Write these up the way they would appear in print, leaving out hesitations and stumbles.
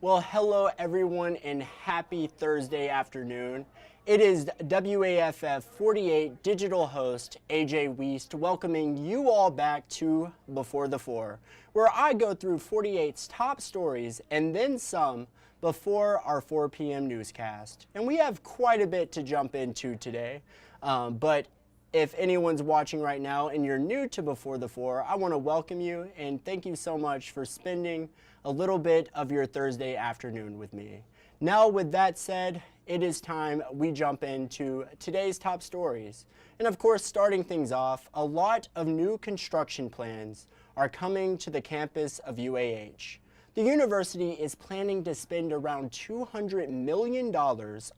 Well, hello everyone and happy Thursday afternoon. It is WAFF 48 digital host AJ Wuest welcoming you all back to Before the Four, where I go through 48's top stories and then some before our 4 p.m. newscast. And we have quite a bit to jump into today, but if anyone's watching right now and you're new to Before the Four, I want to welcome you and thank you so much for spending a little bit of your Thursday afternoon with me. Now, with that said, it is time we jump into today's top stories. And of course, starting things off, a lot of new construction plans are coming to the campus of UAH. The university is planning to spend around $200 million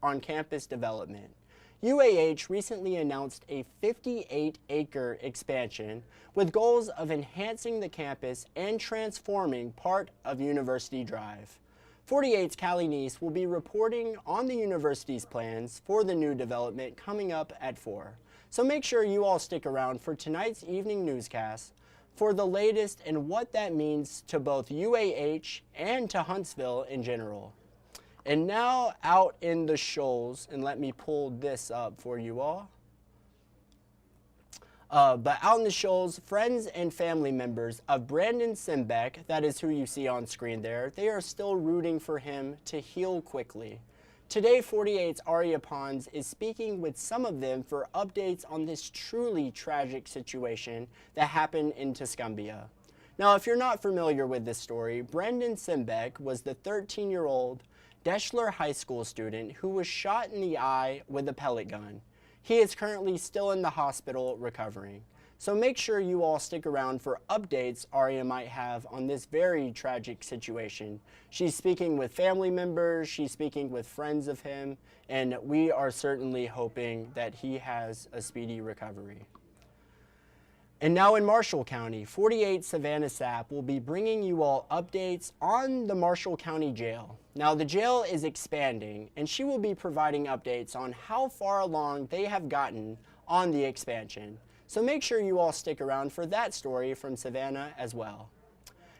on campus development. UAH recently announced a 58-acre expansion with goals of enhancing the campus and transforming part of University Drive. 48's Callie Neese will be reporting on the university's plans for the new development coming up at 4. So make sure you all stick around for tonight's evening newscast for the latest and what that means to both UAH and to Huntsville in general. And now out in the shoals, and let me pull this up for you all. But out in the shoals, friends and family members of Brandon Simbeck, that is who you see on screen there, they are still rooting for him to heal quickly. Today, 48's Aria Pons is speaking with some of them for updates on this truly tragic situation that happened in Tuscumbia. Now, if you're not familiar with this story, Brandon Simbeck was the 13-year-old Deschler High School student who was shot in the eye with a pellet gun. He is currently still in the hospital recovering. So make sure you all stick around for updates Aria might have on this very tragic situation. She's speaking with family members, she's speaking with friends of him, and we are certainly hoping that he has a speedy recovery. And now in Marshall County, 48 Savannah Sapp will be bringing you all updates on the Marshall County Jail. Now the jail is expanding and she will be providing updates on how far along they have gotten on the expansion. So make sure you all stick around for that story from Savannah as well.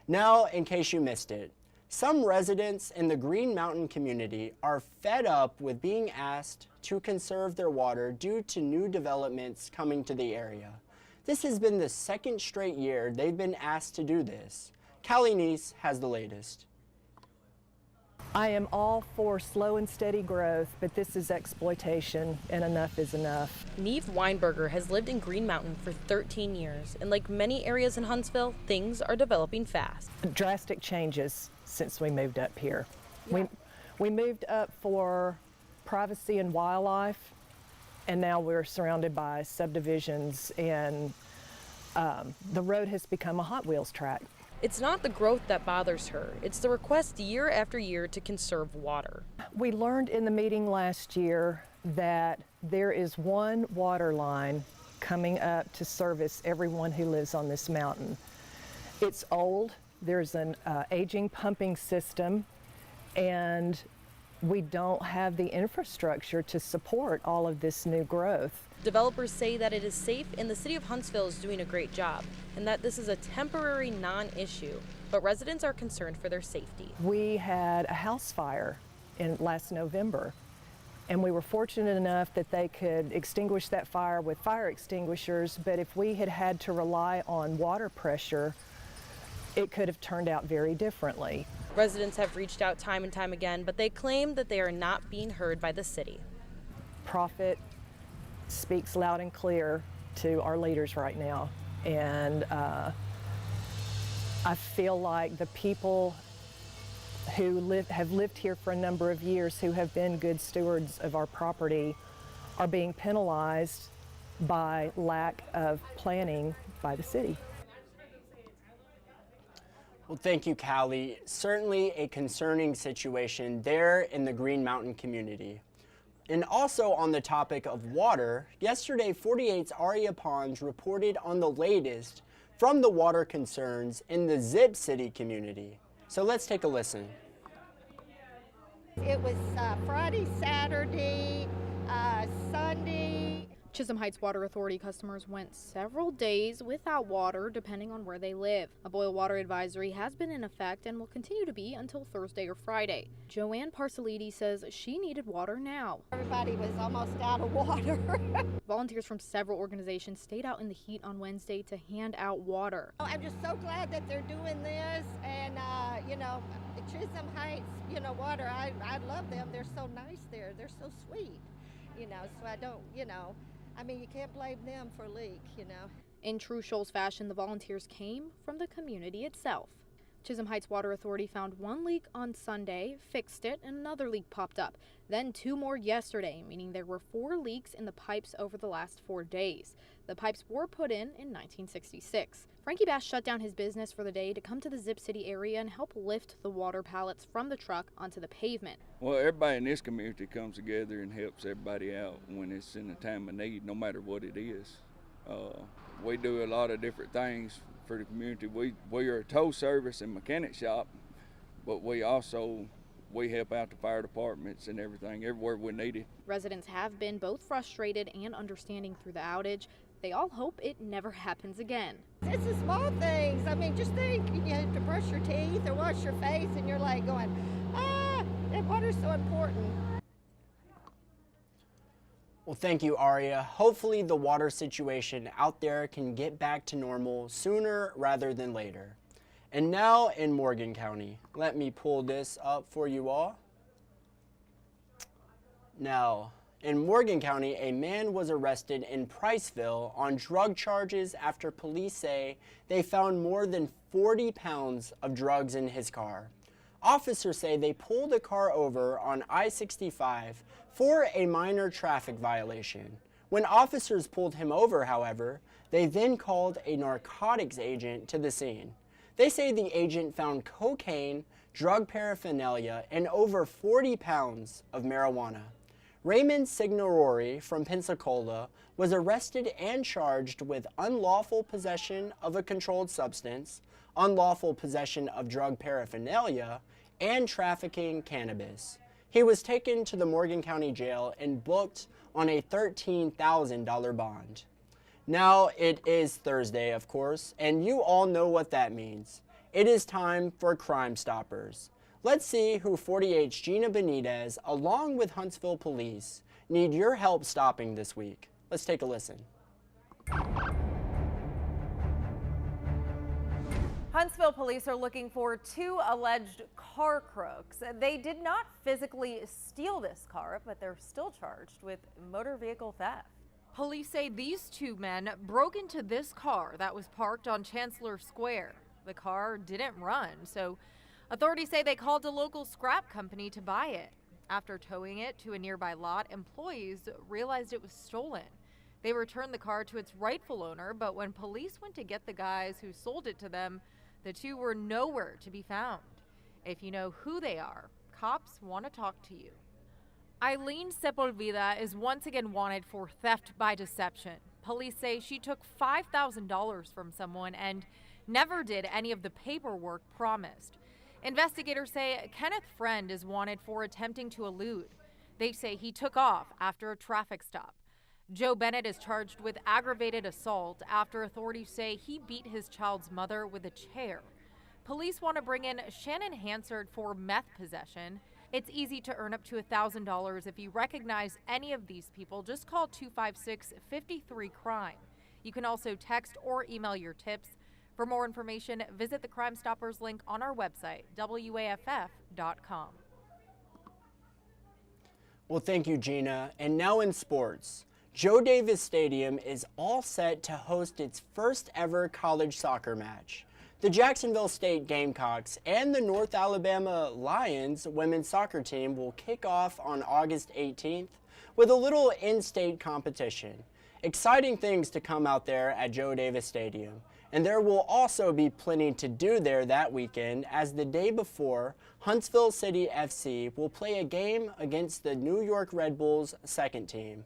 Now, in case you missed it, some residents in the Green Mountain community are fed up with being asked to conserve their water due to new developments coming to the area. This has been the second straight year they've been asked to do this. Callie Neese has the latest. I am all for slow and steady growth, but this is exploitation, and enough is enough. Neve Weinberger has lived in Green Mountain for 13 years, and like many areas in Huntsville, things are developing fast. Drastic changes since we moved up here. Yeah. We moved up for privacy and wildlife, and now we're surrounded by subdivisions, and the road has become a Hot Wheels track. It's not the growth that bothers her. It's the request year after year to conserve water. We learned in the meeting last year that there is one water line coming up to service everyone who lives on this mountain. It's old. There's an aging pumping system, and we don't have the infrastructure to support all of this new growth. Developers say that it is safe and the city of Huntsville is doing a great job and that this is a temporary non-issue, but residents are concerned for their safety. We had a house fire last November, and we were fortunate enough that they could extinguish that fire with fire extinguishers, but if we had had to rely on water pressure, it could have turned out very differently. Residents have reached out time and time again, but they claim that they are not being heard by the city. Profit speaks loud and clear to our leaders right now, and I feel like the people who have lived here for a number of years, who have been good stewards of our property, are being penalized by lack of planning by the city. Well, thank you, Callie. Certainly a concerning situation there in the Green Mountain community. And also on the topic of water, yesterday 48's Aria Pons reported on the latest from the water concerns in the Zip City community. So let's take a listen. It was Friday, Saturday, Sunday. Chisholm Heights Water Authority customers went several days without water depending on where they live. A boil water advisory has been in effect and will continue to be until Thursday or Friday. Joanne Parsaliti says she needed water now. Everybody was almost out of water. Volunteers from several organizations stayed out in the heat on Wednesday to hand out water. I'm just so glad that they're doing this, and Chisholm Heights, water, I love them. They're so nice there. They're so sweet, so I don't, you can't blame them for a leak, In true Shoals fashion, the volunteers came from the community itself. Chisholm Heights Water Authority found one leak on Sunday, fixed it, and another leak popped up. Then 2 more yesterday, meaning there were 4 leaks in the pipes over the last 4 days. The pipes were put in 1966. Frankie Bass shut down his business for the day to come to the Zip City area and help lift the water pallets from the truck onto the pavement. Well, everybody in this community comes together and helps everybody out when it's in a time of need, no matter what it is. We do a lot of different things for the community. We are a tow service and mechanic shop, but we help out the fire departments and everything, everywhere we need it. Residents have been both frustrated and understanding through the outage. They all hope it never happens again. It's the small things. Just think, you have to brush your teeth or wash your face, and you're like going, that water's so important. Well, thank you, Aria. Hopefully the water situation out there can get back to normal sooner rather than later. And now in Morgan County, let me pull this up for you all. Now, in Morgan County, a man was arrested in Priceville on drug charges after police say they found more than 40 pounds of drugs in his car. Officers say they pulled the car over on I-65 for a minor traffic violation. When officers pulled him over, however, they then called a narcotics agent to the scene. They say the agent found cocaine, drug paraphernalia, and over 40 pounds of marijuana. Raymond Signorori from Pensacola was arrested and charged with unlawful possession of a controlled substance, unlawful possession of drug paraphernalia, and trafficking cannabis. He was taken to the Morgan County Jail and booked on a $13,000 bond. Now it is Thursday, of course, and you all know what that means. It is time for Crime Stoppers. Let's see who 48's Gina Benitez, along with Huntsville Police, need your help stopping this week. Let's take a listen. Huntsville police are looking for 2 alleged car crooks. They did not physically steal this car, but they're still charged with motor vehicle theft. Police say these 2 men broke into this car that was parked on Chancellor Square. The car didn't run, so authorities say they called a local scrap company to buy it. After towing it to a nearby lot, employees realized it was stolen. They returned the car to its rightful owner, but when police went to get the guys who sold it to them, the 2 were nowhere to be found. If you know who they are, cops want to talk to you. Eileen Sepulveda is once again wanted for theft by deception. Police say she took $5,000 from someone and never did any of the paperwork promised. Investigators say Kenneth Friend is wanted for attempting to elude. They say he took off after a traffic stop. Joe Bennett is charged with aggravated assault after authorities say he beat his child's mother with a chair. Police want to bring in Shannon Hansard for meth possession. It's easy to earn up to $1,000 if you recognize any of these people. Just call 256-53-CRIME. You can also text or email your tips. For more information, visit the Crime Stoppers link on our website, WAFF.com. Well, thank you, Gina. And now in sports, Joe Davis Stadium is all set to host its first ever college soccer match. The Jacksonville State Gamecocks and the North Alabama Lions women's soccer team will kick off on August 18th with a little in-state competition. Exciting things to come out there at Joe Davis Stadium. And there will also be plenty to do there that weekend, as the day before, Huntsville City FC will play a game against the New York Red Bulls second team.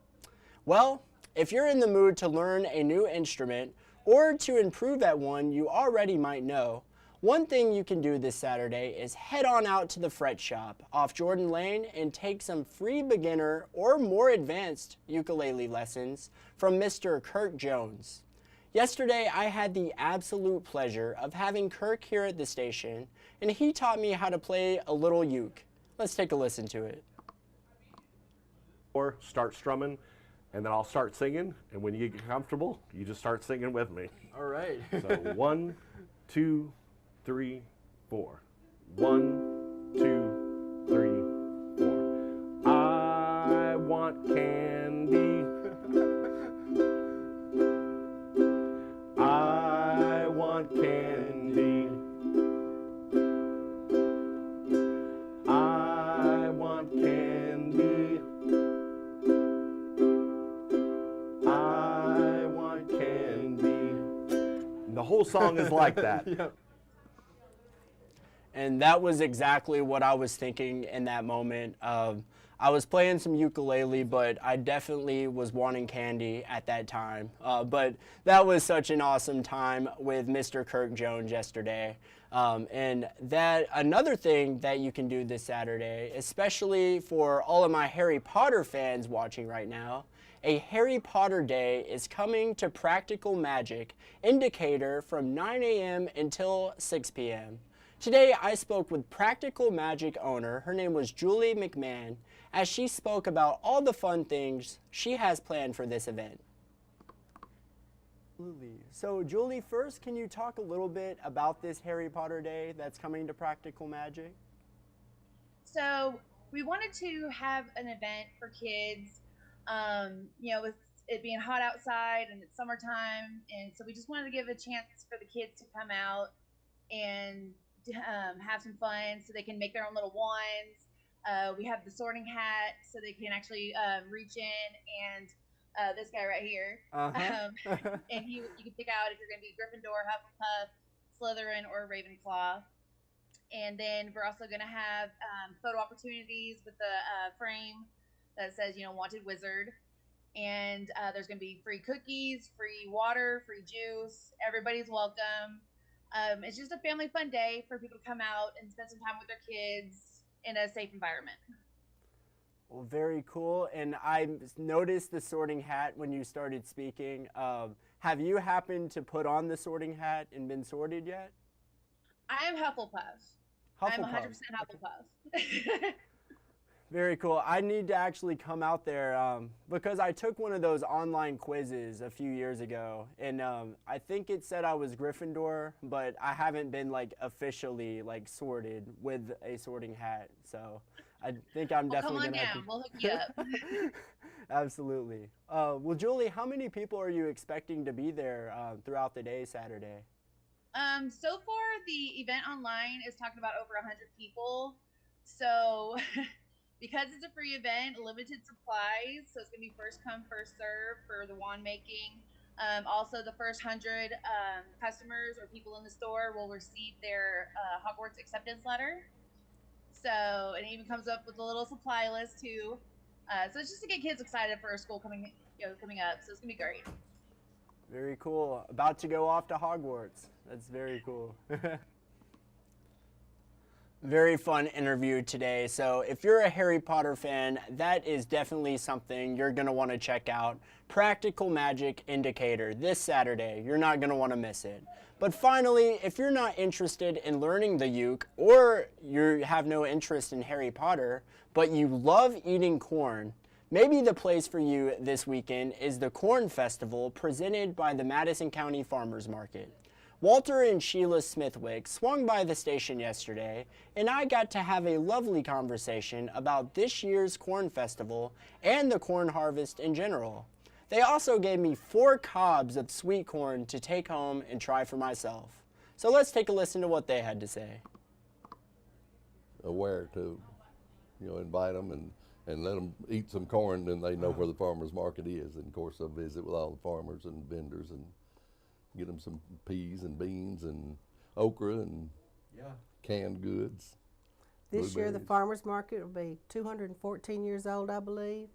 Well, if you're in the mood to learn a new instrument or to improve at one you already might know, One thing you can do this Saturday is head on out to the Fret Shop off Jordan Lane and take some free beginner or more advanced ukulele lessons from Mr. Kirk Jones. Yesterday, I had the absolute pleasure of having Kirk here at the station, and he taught me how to play a little uke. Let's take a listen to it. Or start strumming, and then I'll start singing, and when you get comfortable, you just start singing with me. All right. So 1, 2, 3, 4. 1, 2, 3, 4. I want candy. I want candy. I want candy. I want candy. And the whole song is like that. Yep. And that was exactly what I was thinking in that moment. I was playing some ukulele, but I definitely was wanting candy at that time. But that was such an awesome time with Mr. Kirk Jones yesterday. And that another thing that you can do this Saturday, especially for all of my Harry Potter fans watching right now, a Harry Potter Day is coming to Practical Magic Indicator from 9 a.m. until 6 p.m. Today, I spoke with Practical Magic owner, her name was Julie McMahon, as she spoke about all the fun things she has planned for this event. Absolutely. So Julie, first, can you talk a little bit about this Harry Potter Day that's coming to Practical Magic? So we wanted to have an event for kids, with it being hot outside and it's summertime, and so we just wanted to give a chance for the kids to come out and have some fun so they can make their own little wands. We have the sorting hat so they can actually reach in and this guy right here. And you can pick out if you're going to be Gryffindor, Hufflepuff, Slytherin, or Ravenclaw. And then we're also going to have photo opportunities with the frame that says, wanted wizard. And there's going to be free cookies, free water, free juice. Everybody's welcome. It's just a family fun day for people to come out and spend some time with their kids in a safe environment. Well, very cool. And I noticed the sorting hat when you started speaking. Have you happened to put on the sorting hat and been sorted yet? I am Hufflepuff. I'm 100% Hufflepuff. Very cool. I need to actually come out there because I took one of those online quizzes a few years ago, and I think it said I was Gryffindor, but I haven't been officially sorted with a sorting hat. So I think I'm definitely come on down. We'll hook you up. Absolutely. Well, Julie, how many people are you expecting to be there throughout the day Saturday? So far, the event online is talking about over 100 people. So because it's a free event, limited supplies, so it's going to be first come, first serve for the wand making. Also, the first 100 customers or people in the store will receive their Hogwarts acceptance letter. So it even comes up with a little supply list too. So it's just to get kids excited for school coming up. So it's going to be great. Very cool. About to go off to Hogwarts. That's very cool. Very fun interview today. So if you're a Harry Potter fan, that is definitely something you're going to want to check out. Practical Magic Indicator this Saturday. You're not going to want to miss it. But finally, if you're not interested in learning the uke, or you have no interest in Harry Potter, but you love eating corn, maybe the place for you this weekend is the Corn Festival presented by the Madison County Farmers Market. Walter and Sheila Smithwick swung by the station yesterday, and I got to have a lovely conversation about this year's Corn Festival and the corn harvest in general. They also gave me 4 cobs of sweet corn to take home and try for myself. So let's take a listen to what they had to say. Aware to, invite them and let them eat some corn, then they know where the farmer's market is. And of course, they'll visit with all the farmers and vendors and get them some peas and beans and okra and canned goods. This year the farmers market will be 214 years old, I believe.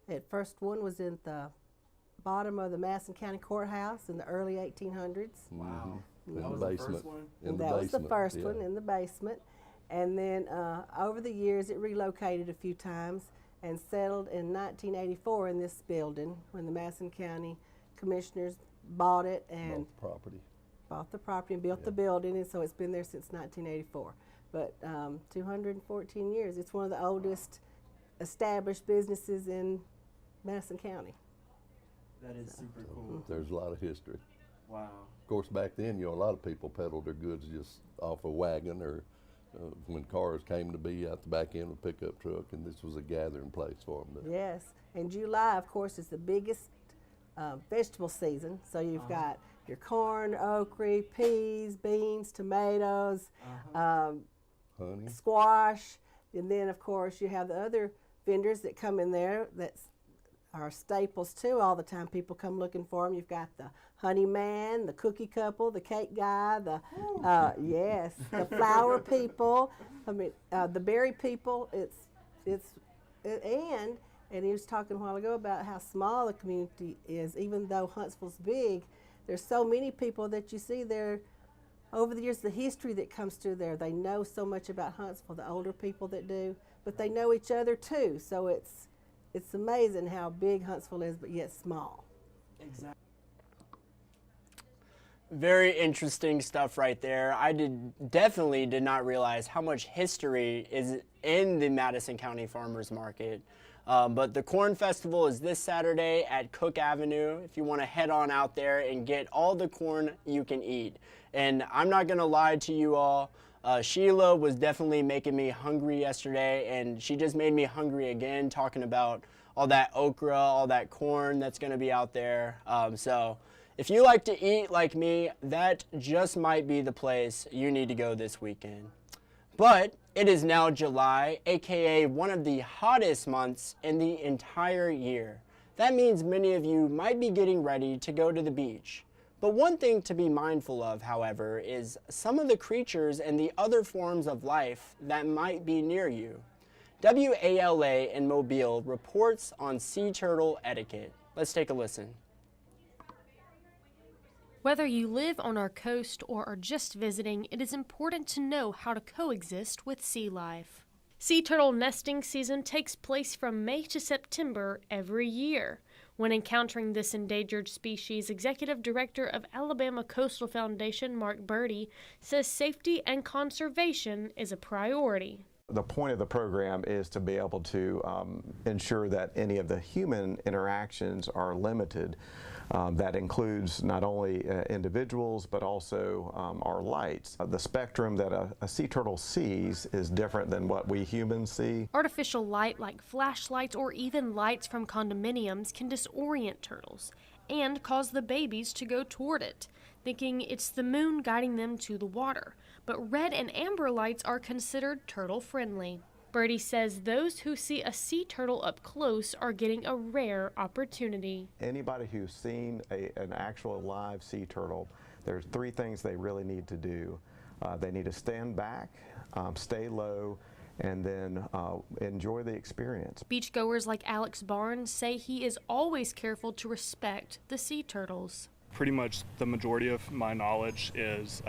The first one was in the bottom of the Madison County Courthouse in the early 1800s. Wow. In That the was the basement. first one? In the That was the basement, first yeah. one in the basement. And then over the years, it relocated a few times and settled in 1984 in this building when the Madison County Commissioners bought it and Bought the property. bought the property and built the building, and so it's been there since 1984. But 214 years. It's one of the oldest established businesses in Madison County. That is super cool. There's a lot of history. Wow. Of course, back then, you know, a lot of people peddled their goods just off a wagon or when cars came to be out the back end of a pickup truck, and this was a gathering place for them. Yes, and July, of course, is the biggest vegetable season. So you've got your corn, okra, peas, beans, tomatoes, Honey. squash, and then, of course, you have the other vendors that come in there that are staples too. All the time people come looking for them. You've got the honey man, the cookie couple, the cake guy, the yes, the flower people. I mean, the berry people. And he was talking a while ago about how small the community is. Even though Huntsville's big, there's so many people that you see there. Over the years, the history that comes through there, they know so much about Huntsville, the older people that do, but they know each other too. So it's amazing how big Huntsville is, but yet small. Exactly. Very interesting stuff right there. I definitely did not realize how much history is in the Madison County Farmers Market. But the Corn Festival is this Saturday at Cook Avenue if you want to head on out there and get all the corn you can eat. And I'm not going to lie to you all, Sheila was definitely making me hungry yesterday, and she just made me hungry again talking about all that okra, all that corn that's going to be out there. So if you like to eat like me, that just might be the place you need to go this weekend. But it is now July, aka one of the hottest months in the entire year. That means many of you might be getting ready to go to the beach. But one thing to be mindful of, however, is some of the creatures and the other forms of life that might be near you. WALA in Mobile reports on sea turtle etiquette. Let's take a listen. Whether you live on our coast or are just visiting, it is important to know how to coexist with sea life. Sea turtle nesting season takes place from May to September every year. When encountering this endangered species, Executive Director of Alabama Coastal Foundation, Mark Birdie, says safety and conservation is a priority. The point of the program is to be able to ensure that any of the human interactions are limited. That includes not only individuals, but also our lights. The spectrum that a sea turtle sees is different than what we humans see. Artificial light like flashlights or even lights from condominiums can disorient turtles and cause the babies to go toward it, thinking it's the moon guiding them to the water. But red and amber lights are considered turtle-friendly. Birdie says those who see a sea turtle up close are getting a rare opportunity. Anybody who's seen an actual live sea turtle, there's three things they really need to do. They need to stand back, stay low, and then enjoy the experience. Beachgoers like Alex Barnes say he is always careful to respect the sea turtles. Pretty much the majority of my knowledge is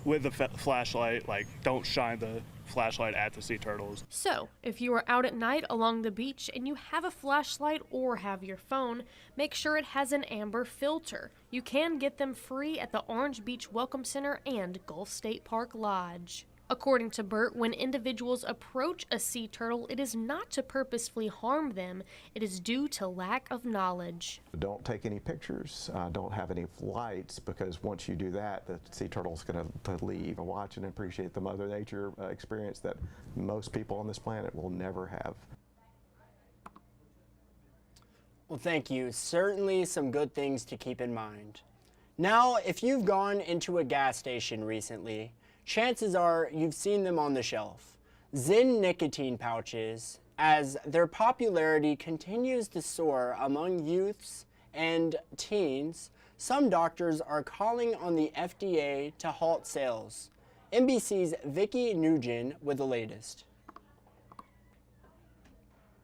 with the flashlight, like don't shine the flashlight at the sea turtles. So, if you are out at night along the beach and you have a flashlight or have your phone, make sure it has an amber filter. You can get them free at the Orange Beach Welcome Center and Gulf State Park Lodge. According to Burt, when individuals approach a sea turtle, it is not to purposefully harm them. It is due to lack of knowledge. Don't take any pictures, don't have any flights, because once you do that, the sea turtle's going to leave. Watch and appreciate the Mother Nature experience that most people on this planet will never have. Well, thank you. Certainly some good things to keep in mind. Now, if you've gone into a gas station recently, chances are you've seen them on the shelf. Zyn nicotine pouches, as their popularity continues to soar among youths and teens, some doctors are calling on the FDA to halt sales. NBC's Vicki Nugent with the latest.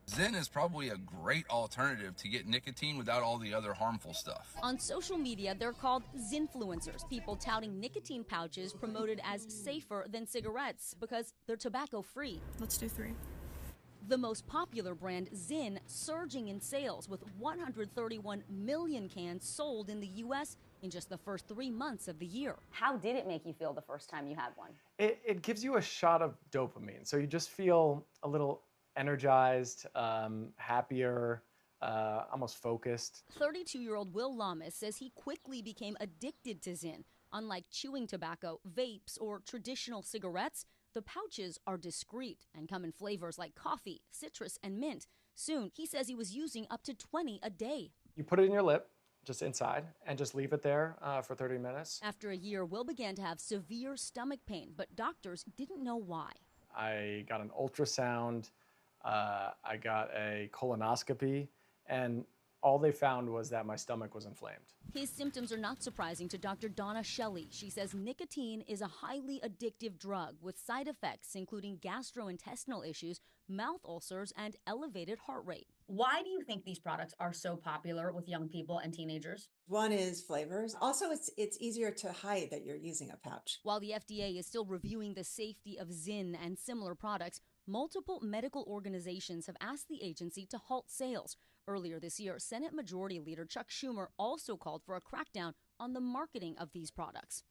Zen is probably a great alternative to get nicotine without all the other harmful stuff. On social media, they're called Zinfluencers, people touting nicotine pouches promoted as safer than cigarettes because they're tobacco-free. Let's do 3. The most popular brand, Zyn, surging in sales with 131 million cans sold in the U.S. in just the first 3 months of the year. How did it make you feel the first time you had one? It gives you a shot of dopamine, so you just feel a little energized, happier, almost focused. 32-year-old Will Lamas says he quickly became addicted to Zyn. Unlike chewing tobacco, vapes, or traditional cigarettes, the pouches are discreet and come in flavors like coffee, citrus, and mint. Soon, he says he was using up to 20 a day. You put it in your lip, just inside, and just leave it there for 30 minutes. After a year, Will began to have severe stomach pain, but doctors didn't know why. I got an ultrasound, I got a colonoscopy, and all they found was that my stomach was inflamed. His symptoms are not surprising to Dr. Donna Shelley. She says nicotine is a highly addictive drug with side effects including gastrointestinal issues, mouth ulcers, and elevated heart rate. Why do you think these products are so popular with young people and teenagers? One is flavors. Also, it's easier to hide that you're using a pouch. While the FDA is still reviewing the safety of Zyn and similar products, multiple medical organizations have asked the agency to halt sales. Earlier this year, Senate Majority Leader Chuck Schumer also called for a crackdown on the marketing of these products.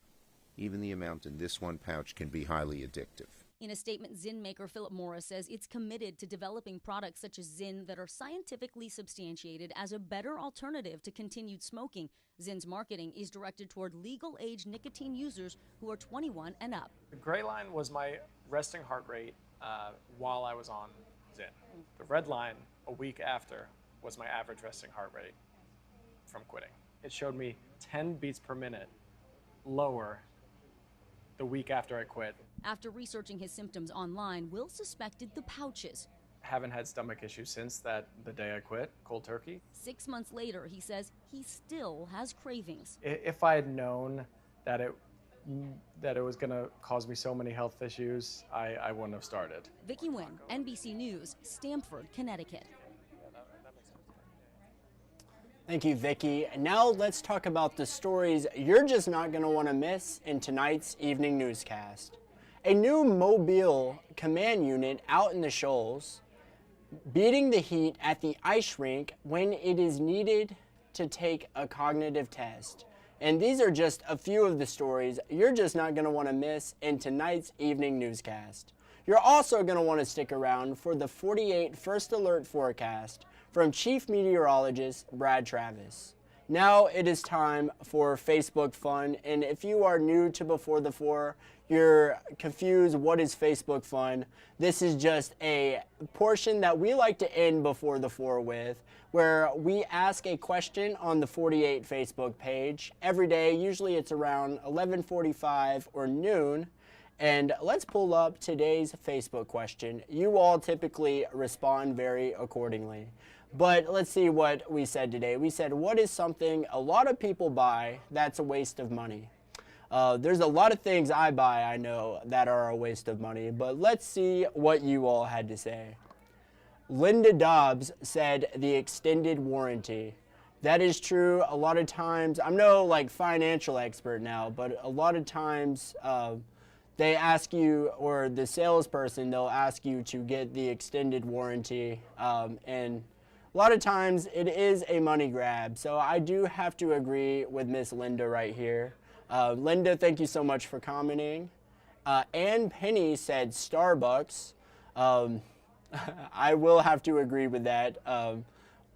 Even the amount in this one pouch can be highly addictive. In a statement, Zyn maker Philip Morris says it's committed to developing products such as Zyn that are scientifically substantiated as a better alternative to continued smoking. Zyn's marketing is directed toward legal age nicotine users who are 21 and up. The gray line was my resting heart rate while I was on Zyn. The red line, a week after, was my average resting heart rate from quitting. It showed me 10 beats per minute lower the week after I quit. After researching his symptoms online, Will suspected the pouches. Haven't had stomach issues since the day I quit, cold turkey. 6 months later, he says he still has cravings. If I had known that it was gonna cause me so many health issues, I wouldn't have started. Vicki Nguyen, NBC News, Stamford, Connecticut. Thank you, Vicki. And now let's talk about the stories you're just not going to want to miss in tonight's evening newscast. A new mobile command unit out in the shoals, beating the heat at the ice rink when it is needed to take a cognitive test. And these are just a few of the stories you're just not going to want to miss in tonight's evening newscast. You're also going to want to stick around for the 48 First Alert forecast from Chief Meteorologist Brad Travis. Now it is time for Facebook Fun, and if you are new to Before the Four, you're confused, what is Facebook Fun? This is just a portion that we like to end Before the Four with, where we ask a question on the 48 Facebook page every day. Usually it's around 11:45 or noon. And let's pull up today's Facebook question. You all typically respond very accordingly. But let's see what we said today. We said, what is something a lot of people buy that's a waste of money? There's a lot of things I buy, I know, that are a waste of money, but let's see what you all had to say. Linda Dobbs said the extended warranty. That is true. A lot of times, I'm no financial expert now, but a lot of times they ask you, or the salesperson, they'll ask you to get the extended warranty, and a lot of times it is a money grab. So I do have to agree with Miss Linda right here. Linda, thank you so much for commenting. Ann Penny said Starbucks. I will have to agree with that.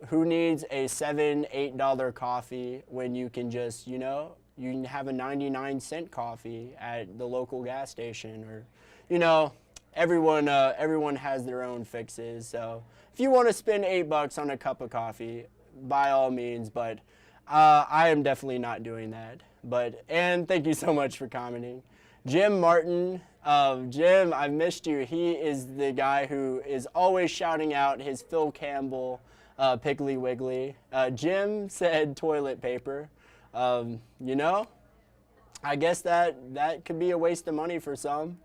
Who needs a $7, $8 coffee when you can just, you can have a 99-cent coffee at the local gas station, or, everyone has their own fixes. So if you want to spend $8 on a cup of coffee, by all means, but I am definitely not doing that. And thank you so much for commenting. Jim Martin, Jim, I've missed you. He is the guy who is always shouting out his Phil Campbell Piggly Wiggly. Jim said toilet paper. I guess that could be a waste of money for some.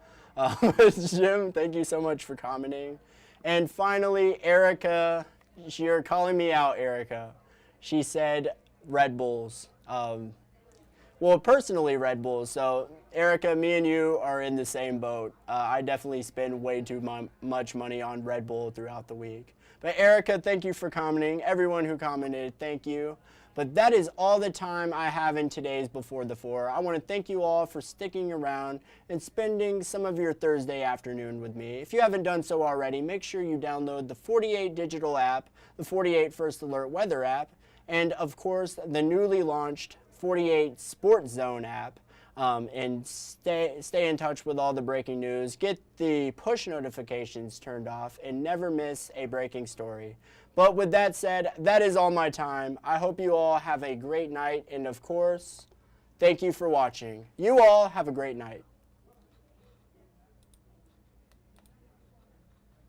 Jim, thank you so much for commenting. And finally, Erica, you're calling me out, Erica. She said Red Bulls. Well, personally Red Bulls. So Erica, me and you are in the same boat. I definitely spend way too much money on Red Bull throughout the week. But Erica, thank you for commenting. Everyone who commented, thank you. But that is all the time I have in today's Before the Four. I want to thank you all for sticking around and spending some of your Thursday afternoon with me. If you haven't done so already, make sure you download the 48 digital app, the 48 First Alert Weather app, and of course the newly launched 48 Sports Zone app. And stay in touch with all the breaking news. Get the push notifications turned off and never miss a breaking story. But with that said, that is all my time. I hope you all have a great night, and of course, thank you for watching. You all have a great night.